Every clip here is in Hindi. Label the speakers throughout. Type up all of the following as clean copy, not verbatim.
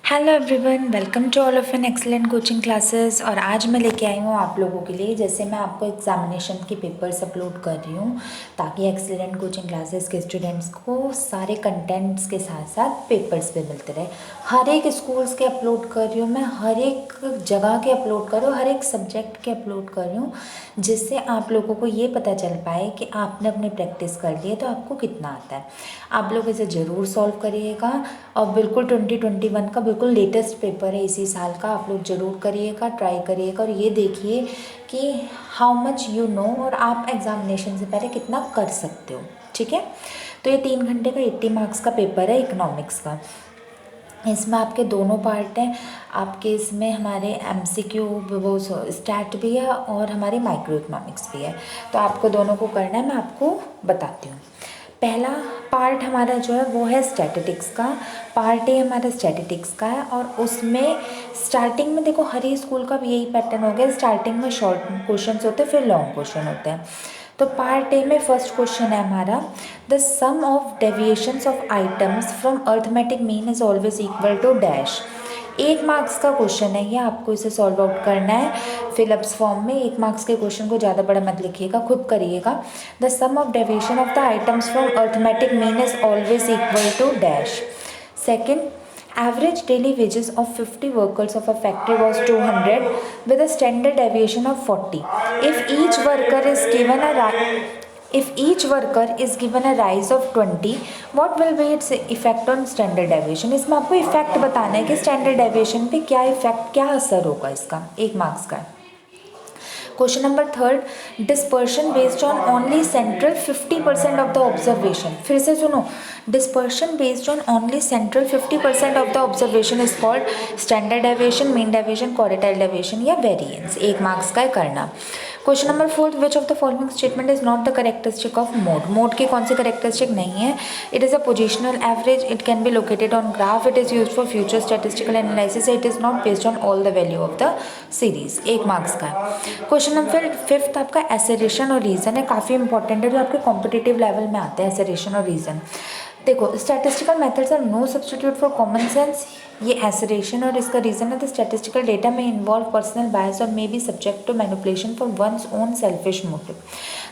Speaker 1: Hello everyone, welcome to all of an excellent coaching classes. और आज मैं लेके आई हूँ आप लोगों के लिए, जैसे मैं आपको एग्जामिनेशन के पेपर्स अपलोड कर रही हूँ ताकि एक्सेलेंट कोचिंग क्लासेस के स्टूडेंट्स को सारे कंटेंट्स के साथ साथ पेपर्स भी मिलते रहे। हर एक स्कूल्स के अपलोड कर रही हूँ मैं, हर एक जगह के अपलोड कर रही हूँ, हर एक सब्जेक्ट के अपलोड कर रही हूँ, जिससे आप लोगों को ये पता चल पाए कि आपने अपनी प्रैक्टिस कर ली है तो आपको कितना आता है। आप लोग इसे ज़रूर सॉल्व करिएगा और बिल्कुल 2021 का बिल्कुल लेटेस्ट पेपर है इसी साल का, आप लोग ज़रूर करिएगा, ट्राई करिएगा और ये देखिए कि हाउ मच यू नो और आप एग्जामिनेशन से पहले कितना कर सकते हो। ठीक है, तो ये 3 घंटे का 80 मार्क्स का पेपर है इकोनॉमिक्स का। इसमें आपके दोनों पार्ट हैं, आपके इसमें हमारे MCQ वो स्टैट भी है और हमारी माइक्रो इकोनॉमिक्स भी है, तो आपको दोनों को करना है। मैं आपको बताती हूँ। पहला पार्ट हमारा जो है वो है स्टैटिस्टिक्स का। पार्ट ए हमारा स्टैटिस्टिक्स का है और उसमें स्टार्टिंग में देखो हर एक स्कूल का भी यही पैटर्न हो गया, स्टार्टिंग में शॉर्ट क्वेश्चंस होते हैं फिर लॉन्ग क्वेश्चन होते हैं। तो पार्ट ए में फर्स्ट क्वेश्चन है हमारा, the sum of deviations of items from arithmetic mean is always equal to dash. 1 marks का क्वेश्चन है ये, आपको इसे सॉल्व आउट करना है फिलअप्स फॉर्म में। 1 मार्क्स के क्वेश्चन को ज़्यादा बड़ा मत लिखिएगा, खुद करिएगा। The sum of deviation of the items from arithmetic mean is always equal to dash. Second, average daily wages of 50 workers of a factory was 200 with a standard deviation of 40. If each worker is given a rise of 20, what will be its effect on standard deviation? इसमें आपको इफेक्ट बताना है कि स्टैंडर्ड डेविएशन पे क्या इफेक्ट, क्या असर होगा इसका। 1 मार्क्स का। Question number third, dispersion based on only central 50% of the observation. फिर से सुनो, dispersion based on only central 50% of the observation is called standard deviation, mean deviation, quartile deviation या वेरिएंस। 1 मार्क्स का है करना। Question number fourth, which of the following statement is not the characteristic of mode. Mode की कौन सी करेक्टरिस्टिक नहीं है? It is a positional average, it can be located on graph, it is use for future statistical analysis, it is not based on all the value of the series. 1 marks का। क्वेश्चन नंबर फिफ्थ आपका एसेरेशन और रीज़न है, काफ़ी इंपॉर्टेंट है, जो आपके कॉम्पिटिटिव लेवल में आते हैं एसेरेशन और रीज़न। देखो, statistical methods are no substitute for common sense. ये एसरेशन और इसका रीज़न है, द स्टैटिस्टिकल डेटा में इन्वॉल्व पर्सनल बायस और may be subject to manipulation for one's own selfish motive.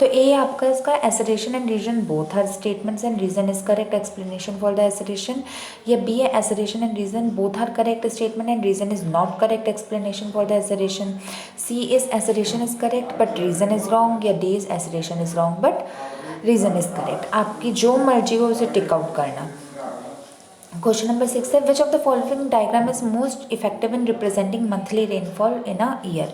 Speaker 1: तो ए आपका इसका assertion and reason both are statements and reason is correct explanation for the assertion. या बी है assertion and reason both are correct statement and reason is not correct explanation for the assertion. C is assertion is correct but reason is wrong, या D is assertion is wrong but reason is correct. आपकी जो मर्जी हो उसे टिक आउट करना। क्वेश्चन नंबर 6 है, which of the following diagram is most effective in representing monthly rainfall in a year.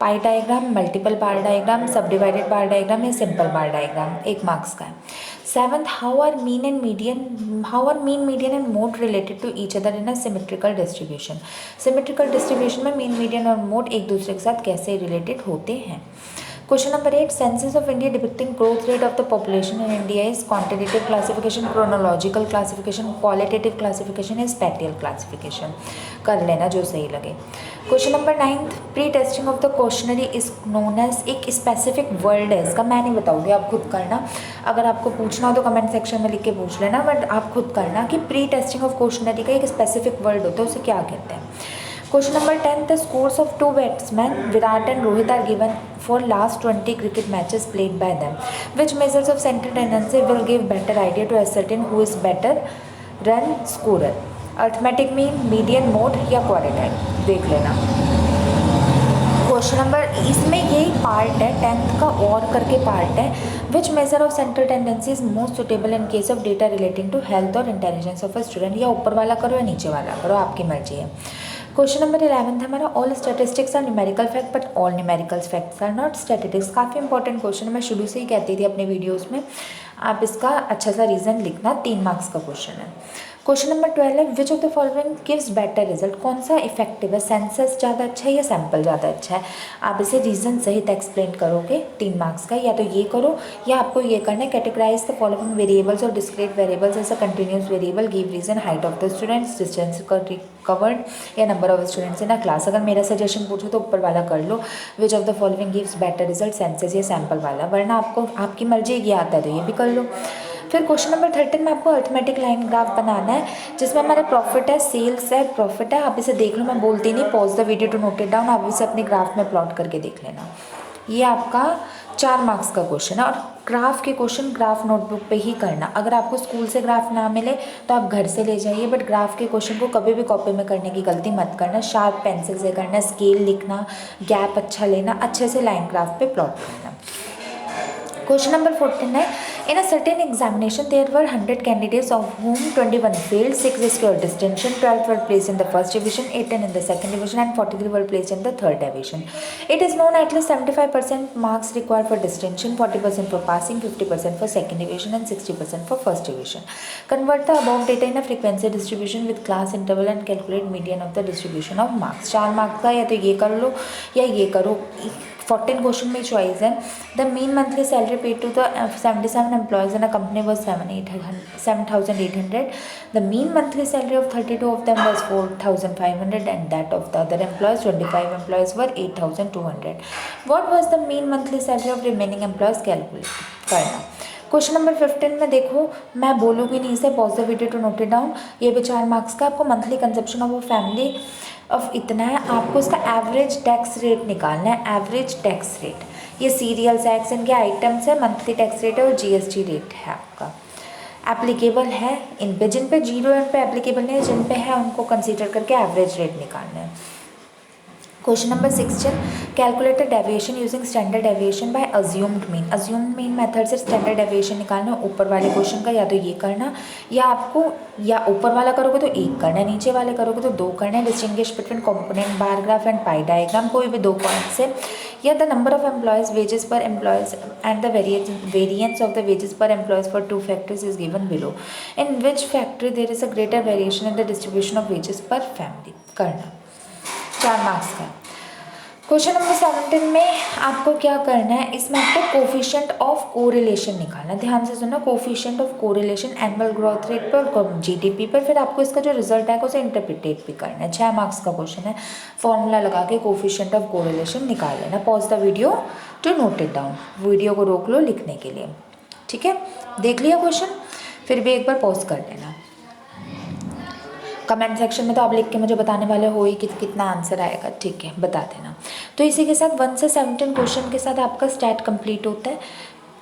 Speaker 1: Pie diagram, multiple bar diagram, subdivided bar diagram या सिंपल बार डायग्राम। 1 मार्क्स का है। Seventh, how are mean median and mode related to each other in a symmetrical distribution. Symmetrical distribution में मीन, मीडियन और मोड एक दूसरे के साथ कैसे रिलेटेड होते हैं। Question number 8, census of India depicting growth rate of the population in India is quantitative classification, chronological classification, qualitative classification या स्पेटियल क्लासिफिकेशन। कर लेना जो सही लगे। Question number 9, pre testing of the questionnaire is known as, एक स्पेसिफिक वर्ड है इसका, मैं नहीं बताऊंगी, आप खुद करना। अगर आपको पूछना हो तो कमेंट सेक्शन में लिख के पूछ लेना, बट आप खुद करना कि प्री टेस्टिंग ऑफ क्वेश्चनरी का एक स्पेसिफिक वर्ड होता है, उसे क्या कहते हैं। Question number 10, the scores of 2 batsmen, Virat and Rohit, are given for last 20 cricket matches played by them. Which measures of central tendency will give better idea to ascertain who is better run scorer? Arithmetic mean, median, mode या quartile? देख लेना। क्वेश्चन नंबर, इसमें यही पार्ट है 10th का और करके पार्ट है, which measure of central tendency is most suitable in case of data relating to health और इंटेलिजेंस ऑफ अ स्टूडेंट। या ऊपर वाला करो या नीचे वाला करो, आपकी मर्जी है। क्वेश्चन नंबर 11 है हमारा, all statistics are numerical fact but all numerical facts are not statistics. काफ़ी इंपॉर्टेंट क्वेश्चन है, मैं शुरू से ही कहती थी अपने वीडियोस में, आप इसका अच्छा सा रीज़न लिखना। 3 मार्क्स का क्वेश्चन है। क्वेश्चन नंबर 12 है, which of the following gives better result. कौन सा इफेक्टिव है, सेंसस ज़्यादा अच्छा है या सैम्पल ज़्यादा अच्छा है। आप इसे रीज़न सहित एक्सप्लेन करोगे। 3 मार्क्स का, या तो ये करो या आपको ये करना है, कैटेगराइज द फॉलोइंग वेरिएबल्स और discrete variables as a continuous variable, give reason, height of the students, distance covered या number of students in a class. अगर मेरा सजेशन पूछो तो ऊपर वाला कर लो, which of the following gives better result, census या सैम्पल वाला, वरना आपको आपकी मर्जी ये आता है तो ये भी कर लो। फिर क्वेश्चन नंबर 13 में आपको अर्थमेटिक लाइन ग्राफ बनाना है, जिसमें हमारे प्रॉफिट है, सेल्स है, प्रॉफिट है। आप इसे देख लो, मैं बोलती नहीं, pause the video to note it down. आप इसे अपने ग्राफ में प्लॉट करके देख लेना। ये आपका 4 मार्क्स का क्वेश्चन है। और ग्राफ के क्वेश्चन ग्राफ नोटबुक पे ही करना। अगर आपको स्कूल से ग्राफ ना मिले तो आप घर से ले जाइए, बट ग्राफ के क्वेश्चन को कभी भी कॉपी में करने की गलती मत करना। शार्प पेंसिल से करना, स्केल लिखना, गैप अच्छा लेना, अच्छे से लाइन ग्राफ पे प्लॉट करना। क्वेश्चन नंबर 14 है, in a certain examination there were 100 candidates of whom 21 failed, 6 secured distinction, 12 were placed in the first division, 18 in the second division and 43 were placed in the third division. It is known at least 75% marks required for distinction, 40% for passing, 50% for second division and 60% for first division. Convert the above data in a frequency distribution with class interval and calculate median of the distribution of marks. 4 marks का या तो ये कर लो या ये करो। 14 क्वेश्चन में चॉइस है। The mean monthly salary paid to the 77 employees in a company was 7,800. The mean monthly salary of 32 of them was 4,500 and that of the other employees 25 employees were 8,200. What was the mean monthly salary of remaining employees? Calculate करना। क्वेश्चन नंबर 15 में देखो, मैं बोलूँगी नहीं इसे, pause the video to note it down. ये भी 4 मार्क्स का। आपको monthly consumption of a family of इतना है, आपको इसका एवरेज टैक्स रेट निकालना है। एवरेज टैक्स रेट, ये सीरियल्स है, इनके आइटम्स है, मंथली टैक्स रेट है और जीएसटी रेट है आपका। एप्लीकेबल है इन पे, जिन पे जीरो है उन पे एप्लीकेबल नहीं है, जिन पे है उनको कंसीडर करके एवरेज रेट निकालना है। Question number 16, calculate the deviation using standard deviation by assumed mean. Assumed mean method से स्टैंडर्ड डेविएशन निकालना। ऊपर वाले क्वेश्चन का या तो ये करना, या आपको या ऊपर वाला करोगे तो 1 करना है, नीचे वाले करोगे तो 2 करना है। Distinguish between component bar graph and pie diagram, कोई भी 2 पॉइंट से। या the number of employees, wages per employees and the variance of the wages per employees for 2 factories is given below. In which factory there is a greater variation in the distribution of wages per family करना। 4 मार्क्स का। क्वेश्चन नंबर 17 में आपको क्या करना है, इसमें आपको कोफिशिएंट ऑफ कोरिलेशन निकालना। ध्यान से सुनो, coefficient of correlation annual growth rate पर, जीडीपी पर, फिर आपको इसका जो रिजल्ट है उसे इंटरप्रिटेट भी करना है। 6 मार्क्स का क्वेश्चन है। फॉर्मूला लगा के कोफिशिएंट ऑफ कोरिलेशन निकाल लेना। Pause the video to note it down. Video को रोक लो लिखने के लिए, ठीक है। देख लिया क्वेश्चन, फिर भी एक बार पॉज कर लेना। कमेंट सेक्शन में तो आप लिख के मुझे बताने वाले हो ही कि कितना आंसर आएगा, ठीक है, बता देना। तो इसी के साथ 1 से 17 क्वेश्चन के साथ आपका स्टैट कंप्लीट होता है।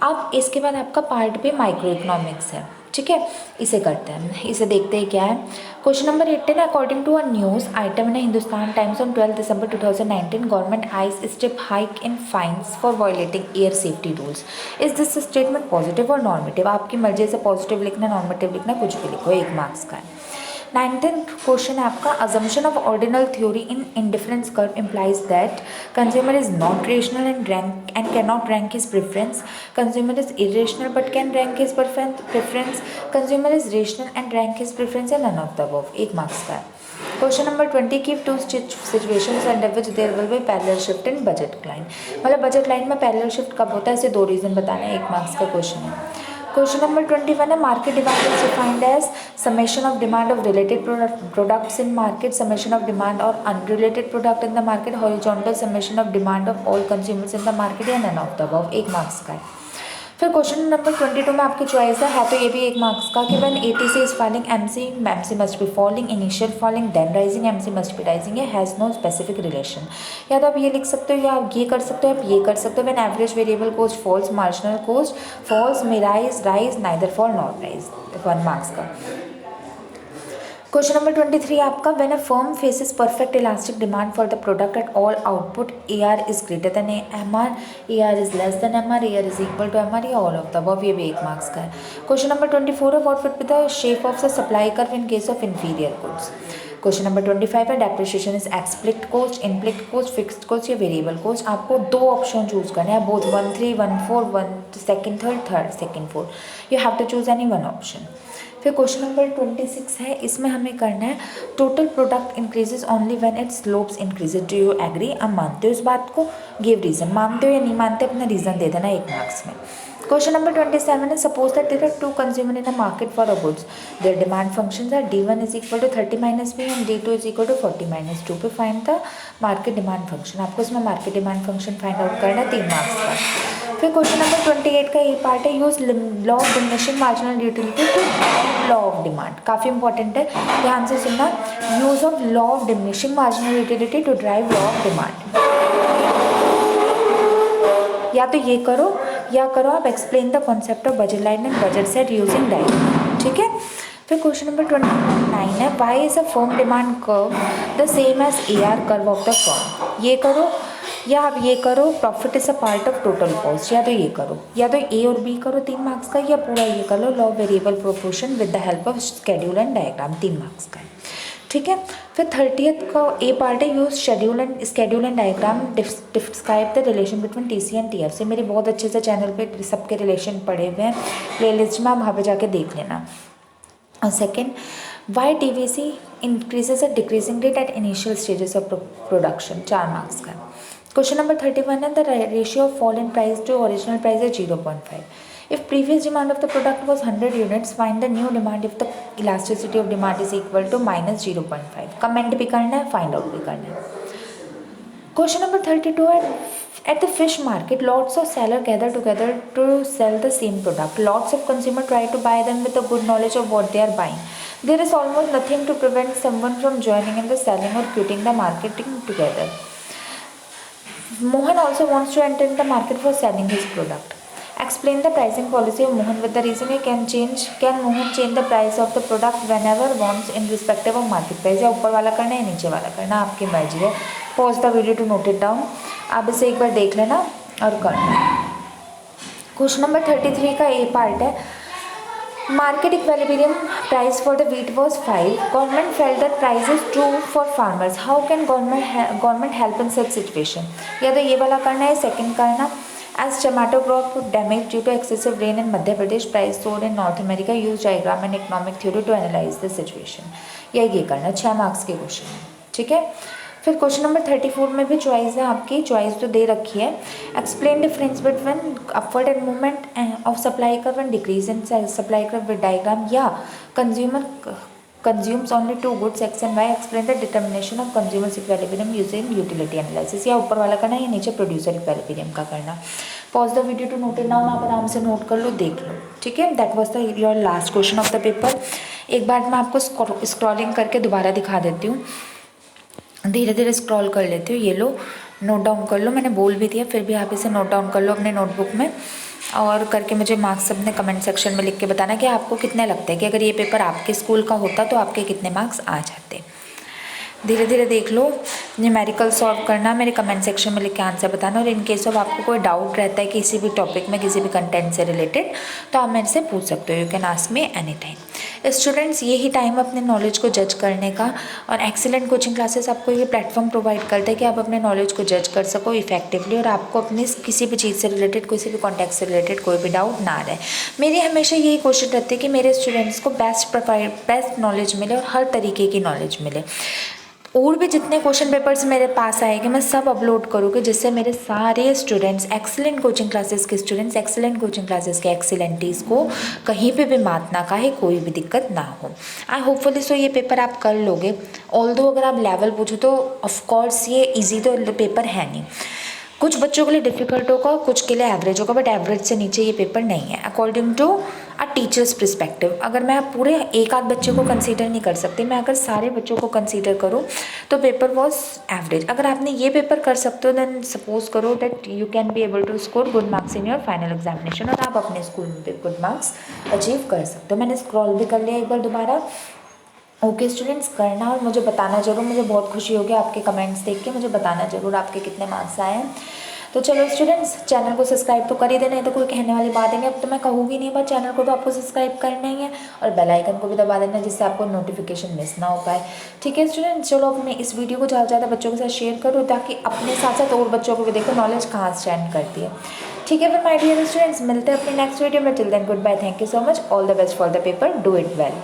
Speaker 1: अब इसके बाद आपका पार्ट पे माइक्रो इकोनॉमिक्स है, ठीक है। इसे करते हैं, इसे देखते हैं क्या है। Question number 18, according to a news item in Hindustan Times on 12 December 2019, government eyes step hike in fines for violating air safety rules. Is this statement positive और नॉर्मेटिव? आपकी मर्जी से पॉजिटिव लिखना, नॉर्मेटिव लिखना, कुछ भी लिखो। 1 मार्क्स का है। 19th क्वेश्चन है आपका, assumption of ordinal theory in indifference curve implies that consumer is not rational and cannot rank his preference. Consumer is irrational but can rank his preference. Consumer is rational and rank his preference and none of the above. 1 marks का है। Question number 20, give 2 situations under which there will be parallel shift in budget line. मतलब बजट लाइन में पैरेलल शिफ्ट कब होता है, इसे 2 रीजन बताना है। 1 मार्क्स का क्वेश्चन है। क्वेश्चन नंबर 21 है, market demand is defined as summation of demand of related products in market, summation of demand और unrelated product in the market, horizontal summation of demand of all consumers in the market या none of the above. 1 marks का है। फिर क्वेश्चन नंबर 22 में आपकी चॉइस है तो ये भी 1 मार्क्स का कि when ATC is falling MC must be falling, initial falling then rising, MC must be rising, ये हैज़ नो स्पेसिफिक रिलेशन। या तो आप ये लिख सकते हो या आप ये कर सकते हो, आप ये कर सकते हो। When average variable cost falls, marginal cost falls, may rise neither fall not rise. 1 marks का। क्वेश्चन नंबर 23 आपका, when a firm faces perfect elastic demand for the product at all output, AR is greater than MR, AR is less than MR, AR is equal to MR या ऑल ऑफ द अबव। ये भी 1 मार्क्स का है। क्वेश्चन नंबर 24 है, what would be the shape of the supply curve in case of inferior goods. Question number 25 है, depreciation is explicit cost, implicit cost, fixed cost या वेरिएबल कॉस्ट। आपको 2 ऑप्शन चूज करने हैं, both 1 3 1 4 1 2nd 3rd 2nd 4, you have to choose any 1 option. फिर क्वेश्चन नंबर 26 है, इसमें हमें करना है total product increases only when it's slopes increases, do you agree. अब मानते हो इस बात को, गिव रीजन। मानते हो या नहीं मानते, अपना रीजन दे देना 1 मार्क्स में। क्वेश्चन नंबर 27 है, suppose that there are 2 consumer in a market for a goods, their demand functions are D1 is equal to 30 - B and D2 is equal to 40 - 2 P find the market demand function. आपको इसमें market demand function find out करना है। 3 मार्क्स का। फिर क्वेश्चन नंबर 28 का ये पार्ट है, use law of diminishing marginal utility to law of demand. काफ़ी इंपॉर्टेंट है, ध्यान से सुनना। Use of law of diminishing marginal utility to drive law of demand. या तो ये करो या करो आप explain the concept of budget line and budget set using diagram. ठीक है। फिर क्वेश्चन नंबर 29 है, why is a firm demand curve the same as AR curve of the firm. ये करो या आप ये करो, profit is a part of total cost. या तो ये करो, या तो A और B करो 3 मार्क्स का, या पूरा ये कर लो law of variable proportion with the help of schedule and diagram 3 marks का है। ठीक है। फिर 30th का ए पार्ट है, use schedule and diagram describe the relation between TC and TF। मेरे बहुत अच्छे से चैनल पे सबके रिलेशन पड़े हुए हैं, प्लेलिस्ट में आप वहाँ पे जाके देख लेना। और second, why TVC increases at decreasing rate at initial stages of production, 4 marks का। क्वेश्चन नंबर 31 है, the ratio of fall in price to original price is 0.5. If previous demand of the product was 100 units, find the new demand if the elasticity of demand is equal to minus 0.5. Comment भी करना है, फाइंड आउट भी करना है। क्वेश्चन नंबर 32 है, at the fish market, lots of sellers gather together to sell the same product. Lots of consumers try to buy them with a good knowledge of what they are buying. There is almost nothing to prevent someone from joining in the selling or quitting the marketing together. Mohan also wants to enter in the market for selling his product. Explain the pricing policy of Mohan with the reason he can Mohan change the price of the product whenever wants in respective of market price। या ऊपर वाला करना है या नीचे वाला करना, आपकी मर्जी है। Pause the video to note it down, आप इसे एक बार देख लेना और करना। क्वेश्चन नंबर 33 का ए पार्ट है, market equilibrium price for the wheat was 5. Government felt that price is too for farmers. How can government help in such situation? या तो ये वाला करना है, सेकंड करना। As tomato crop damaged due to excessive rain in Madhya Pradesh, price soared in North America, use diagram and economic theory to analyze the situation. या ये करना, 6 मार्क्स के क्वेश्चन है। ठीक है। फिर क्वेश्चन नंबर 34 में भी चॉइस है, आपकी चॉइस तो दे रखी है। Explain difference between upward and movement of supply curve and decrease in supply curve with diagram, या consumer consumes only 2 goods X and Y. Explain the determination of consumers equilibrium using utility analysis। या ऊपर वाला करना है या नीचे प्रोड्यूसर इक्विलिब्रियम का करना। Pause the video to note it down, आप आराम से नोट कर लो, देख लो। ठीक है। That was the your last question of the paper. एक बार मैं आपको स्क्रॉलिंग करके दोबारा दिखा देती हूँ, धीरे धीरे स्क्रॉल कर लेती हूँ। ये लो, नोट डाउन कर लो, मैंने बोल भी दिया, फिर भी आप इसे नोट डाउन कर लो अपने नोटबुक में, और करके मुझे मार्क्स अपने कमेंट सेक्शन में लिख के बताना कि आपको कितने लगते हैं कि अगर ये पेपर आपके स्कूल का होता तो आपके कितने मार्क्स आ जाते। धीरे धीरे देख लो, न्यूमेरिकल सॉल्व करना, मेरे कमेंट सेक्शन में लिख के आंसर बताना। और इन केस ऑफ आपको कोई डाउट रहता है किसी भी टॉपिक में, किसी भी कंटेंट से रिलेटेड, तो आप मेरे से पूछ सकते हो। You can ask me any time. Students, यही टाइम अपने नॉलेज को जज करने का, और एक्सीलेंट कोचिंग क्लासेस आपको ये प्लेटफॉर्म प्रोवाइड करते हैं कि आप अपने नॉलेज को जज कर सको इफेक्टिवली, और आपको अपनी किसी भी चीज़ से रिलेटेड, किसी भी कॉन्टेक्ट से रिलेटेड कोई भी डाउट ना रहे। मेरी हमेशा यही कोशिश रहती है कि मेरे स्टूडेंट्स को बेस्ट नॉलेज मिले और हर तरीके की नॉलेज मिले। और भी जितने क्वेश्चन पेपर्स मेरे पास आएंगे मैं सब अपलोड करूँगी, जिससे मेरे सारे स्टूडेंट्स, एक्सीलेंट कोचिंग क्लासेस के स्टूडेंट्स, एक्सीलेंट कोचिंग क्लासेस के एक्सीलेंटीज़ को कहीं पे भी मात ना खाए, कोई भी दिक्कत ना हो। आई होपफुली सो ये पेपर आप कर लोगे। ऑल्दो अगर आप लेवल पूछो तो ऑफकोर्स ये ईजी तो पेपर है नहीं, कुछ बच्चों के लिए डिफ़िकल्ट होगा, कुछ के लिए एवरेज होगा, बट एवरेज से नीचे ये पेपर नहीं है according to a teacher's perspective. अगर मैं पूरे एक आध बच्चे को कंसीडर नहीं कर सकती, मैं अगर सारे बच्चों को कंसीडर करूँ तो पेपर वॉज एवरेज। अगर आपने ये पेपर कर सकते हो, देन सपोज करो that you can be able to score good marks in your final examination, और आप अपने स्कूल में भी गुड मार्क्स अचीव कर सकते हो। मैंने स्क्रॉल भी कर लिया एक बार दोबारा। ओके स्टूडेंट्स, करना और मुझे बताना ज़रूर, मुझे बहुत खुशी होगी आपके कमेंट्स देख के, मुझे बताना ज़रूर आपके कितने मार्क्स आए हैं। तो चलो स्टूडेंट्स, चैनल को सब्सक्राइब तो कर ही देना है, तो कोई कहने वाली बात नहीं, अब तो मैं कहूँगी नहीं, बट चैनल को तो आपको सब्सक्राइब करना ही है, और बेल आइकन को भी दबा देना जिससे आपको नोटिफिकेशन मिस ना हो पाए। ठीक है स्टूडेंट्स, चलो अब मैं इस वीडियो को ज़्यादा से ज़्यादा बच्चों के साथ शेयर करूँ, ताकि अपने साथ साथ और बच्चों को भी देखो नॉलेज कहाँ स्टैंड करती है। ठीक है फिर माय डियर स्टूडेंट्स, मिलते हैं अपने नेक्स्ट वीडियो में। Till then goodbye, thank you so much, all the best for the paper, do it well.